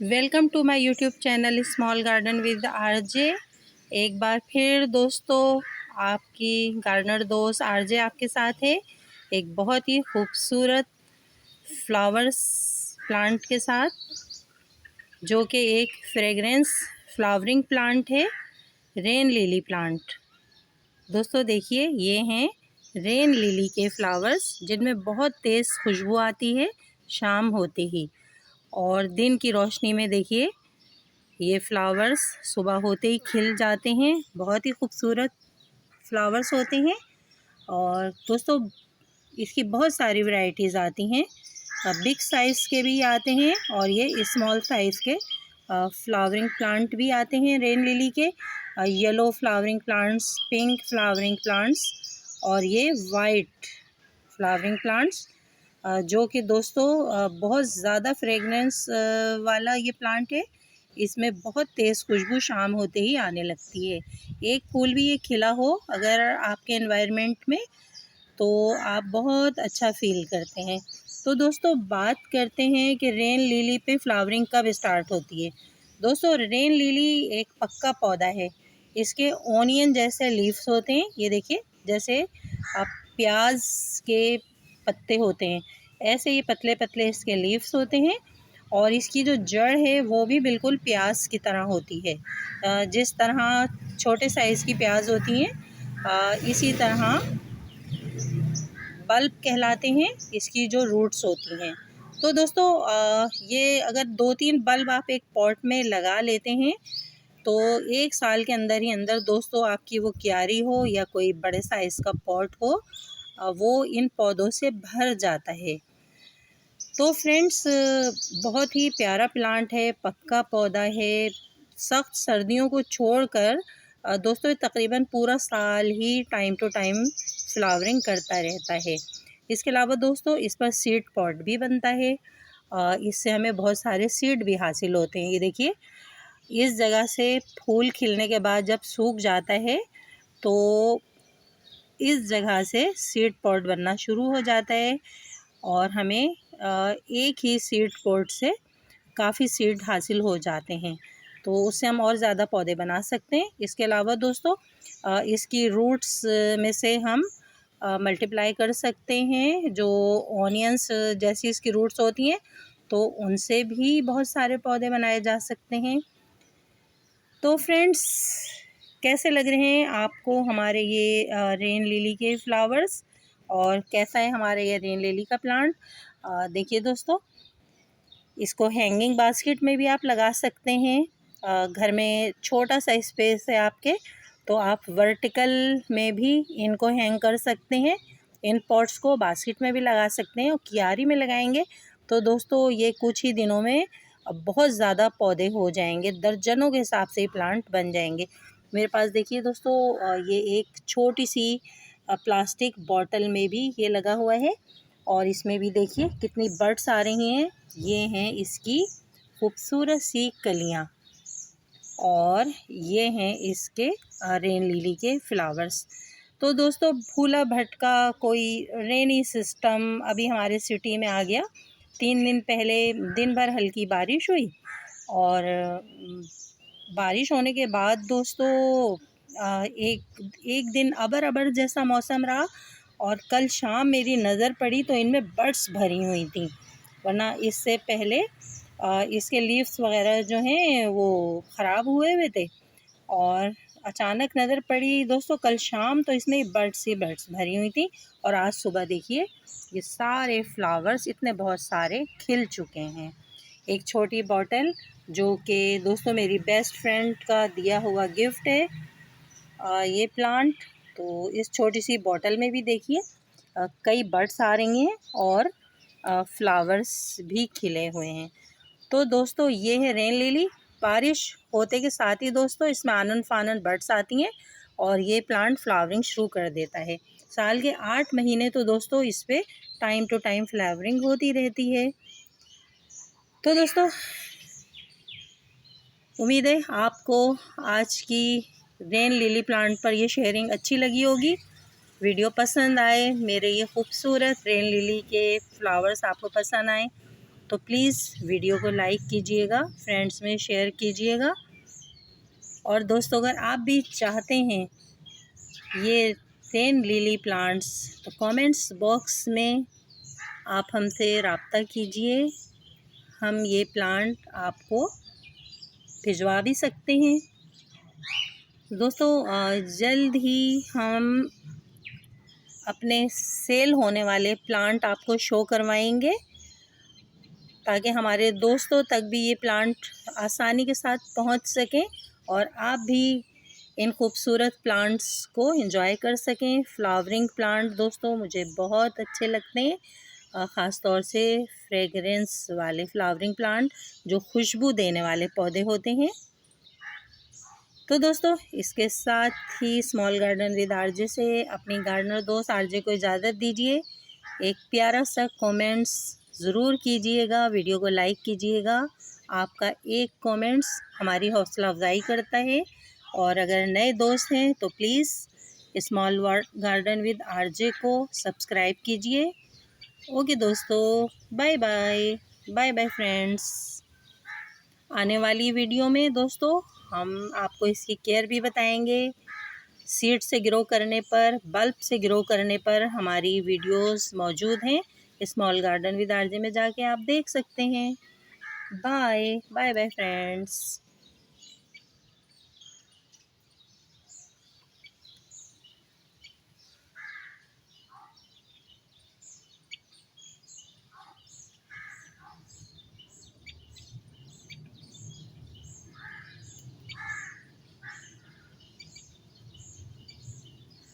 Welcome to my YouTube channel small garden with RJ. एक बार फिर दोस्तों आपकी गार्डनर दोस्त आरजे आपके साथ है एक बहुत ही खूबसूरत फ्लावर्स प्लांट के साथ, जो कि एक फ्रेगरेंस फ्लावरिंग प्लांट है, रेन लिली प्लांट। दोस्तों देखिए, ये हैं रेन लिली के फ्लावर्स जिनमें बहुत तेज़ खुशबू आती है शाम होते ही, और दिन की रोशनी में देखिए ये फ्लावर्स सुबह होते ही खिल जाते हैं। बहुत ही खूबसूरत फ्लावर्स होते हैं। और दोस्तों इसकी बहुत सारी वैरायटीज़ आती हैं, बिग साइज़ के भी आते हैं और ये स्मॉल साइज़ के फ्लावरिंग प्लांट भी आते हैं रेन लिली के। Yellow flowering plants, pink flowering plants और ये वाइट फ्लावरिंग प्लांट्स, जो कि दोस्तों बहुत ज़्यादा फ्रेगनेंस वाला ये प्लांट है। इसमें बहुत तेज़ खुशबू शाम होते ही आने लगती है। एक फूल भी ये खिला हो अगर आपके एनवायरनमेंट में, तो आप बहुत अच्छा फील करते हैं। तो दोस्तों बात करते हैं कि रेन लिली पे फ्लावरिंग कब स्टार्ट होती है। दोस्तों रेन लिली एक पक्का पौधा है। इसके ओनियन जैसे लीव्स होते हैं, ये देखिए, जैसे आप प्याज के पत्ते होते हैं ऐसे ये पतले पतले इसके लीव्स होते हैं। और इसकी जो जड़ है वो भी बिल्कुल प्याज की तरह होती है। जिस तरह छोटे साइज़ की प्याज होती हैं, इसी तरह बल्ब कहलाते हैं इसकी जो रूट्स होती हैं। तो दोस्तों ये अगर 2-3 बल्ब आप एक पॉट में लगा लेते हैं, तो 1 साल के अंदर ही अंदर दोस्तों आपकी वो क्यारी हो या कोई बड़े साइज़ का पॉट हो, वो इन पौधों से भर जाता है। तो फ्रेंड्स बहुत ही प्यारा प्लांट है, पक्का पौधा है। सख्त सर्दियों को छोड़कर दोस्तों ये तकरीबन पूरा साल ही टाइम टू टाइम फ्लावरिंग करता रहता है। इसके अलावा दोस्तों इस पर सीड पॉट भी बनता है। इससे हमें बहुत सारे सीड भी हासिल होते हैं। ये देखिए, इस जगह से फूल खिलने के बाद जब सूख जाता है, तो इस जगह से सीड पॉट बनना शुरू हो जाता है और हमें एक ही सीड पॉट से काफ़ी सीड हासिल हो जाते हैं। तो उससे हम और ज़्यादा पौधे बना सकते हैं। इसके अलावा दोस्तों इसकी रूट्स में से हम मल्टीप्लाई कर सकते हैं। जो ऑनियंस जैसी इसकी रूट्स होती हैं, तो उनसे भी बहुत सारे पौधे बनाए जा सकते हैं। तो फ्रेंड्स कैसे लग रहे हैं आपको हमारे ये रेन लिली के फ्लावर्स, और कैसा है हमारे ये रेन लिली का प्लांट। देखिए दोस्तों, इसको हैंगिंग बास्केट में भी आप लगा सकते हैं। घर में छोटा सा स्पेस है आपके, तो आप वर्टिकल में भी इनको हैंग कर सकते हैं। इन पॉट्स को बास्केट में भी लगा सकते हैं, और क्यारी में लगाएंगे तो दोस्तों ये कुछ ही दिनों में बहुत ज़्यादा पौधे हो जाएंगे, दर्जनों के हिसाब से प्लांट बन जाएंगे। मेरे पास देखिए दोस्तों ये एक छोटी सी प्लास्टिक बॉटल में भी ये लगा हुआ है, और इसमें भी देखिए कितनी बड्स आ रही हैं। ये हैं इसकी खूबसूरत सी कलियाँ, और ये हैं इसके रेन लिली के फ्लावर्स। तो दोस्तों भूला भटका कोई रेनी सिस्टम अभी हमारे सिटी में आ गया। 3 दिन पहले दिन भर हल्की बारिश हुई, और बारिश होने के बाद दोस्तों एक दिन अबर अबर जैसा मौसम रहा, और कल शाम मेरी नज़र पड़ी तो इनमें बड्स भरी हुई थी। वरना इससे पहले इसके लीव्स वगैरह जो हैं वो ख़राब हुए थे, और अचानक नज़र पड़ी दोस्तों कल शाम तो इसमें बड्स ही बड्स भरी हुई थी। और आज सुबह देखिए ये सारे फ्लावर्स इतने बहुत सारे खिल चुके हैं। एक छोटी बॉटल, जो कि दोस्तों मेरी बेस्ट फ्रेंड का दिया हुआ गिफ्ट है, ये प्लांट। तो इस छोटी सी बॉटल में भी देखिए कई बड्स आ रही हैं, और फ्लावर्स भी खिले हुए हैं। तो दोस्तों ये है रेन लिली। बारिश होते के साथ ही दोस्तों इसमें आनन फानन बड्स आती हैं, और ये प्लांट फ्लावरिंग शुरू कर देता है। साल के 8 महीने तो दोस्तों इस पे टाइम टू टाइम फ्लावरिंग होती रहती है। तो दोस्तों उम्मीद है आपको आज की रेन लिली प्लांट पर ये शेयरिंग अच्छी लगी होगी। वीडियो पसंद आए, मेरे ये खूबसूरत रेन लिली के फ्लावर्स आपको पसंद आए, तो प्लीज़ वीडियो को लाइक कीजिएगा, फ्रेंड्स में शेयर कीजिएगा। और दोस्तों अगर आप भी चाहते हैं ये रेन लिली प्लांट्स तो कमेंट्स बॉक्स में आप हमसे रब्ता कीजिए, हम ये प्लांट आपको भिजवा भी सकते हैं। दोस्तों जल्द ही हम अपने सेल होने वाले प्लांट आपको शो करवाएंगे, ताकि हमारे दोस्तों तक भी ये प्लांट आसानी के साथ पहुंच सकें और आप भी इन खूबसूरत प्लांट्स को एंजॉय कर सकें। फ्लावरिंग प्लांट दोस्तों मुझे बहुत अच्छे लगते हैं, ख़ास तौर से फ्रेगरेंस वाले फ्लावरिंग प्लांट जो खुशबू देने वाले पौधे होते हैं। तो दोस्तों इसके साथ ही स्मॉल गार्डन विद आरजे से अपनी गार्डनर दोस्त आरजे को इजाज़त दीजिए। एक प्यारा सा कमेंट्स ज़रूर कीजिएगा, वीडियो को लाइक कीजिएगा। आपका एक कमेंट्स हमारी हौसला अफजाई करता है। और अगर नए दोस्त हैं तो please small garden with RJ को सब्सक्राइब कीजिए। ओके दोस्तों, bye bye, bye bye friends. आने वाली वीडियो में दोस्तों हम आपको इसकी केयर भी बताएंगे। सीड से ग्रो करने पर, बल्ब से ग्रो करने पर हमारी वीडियोस मौजूद हैं। स्मॉल गार्डन विद आरजे में जाके आप देख सकते हैं। Bye bye bye friends.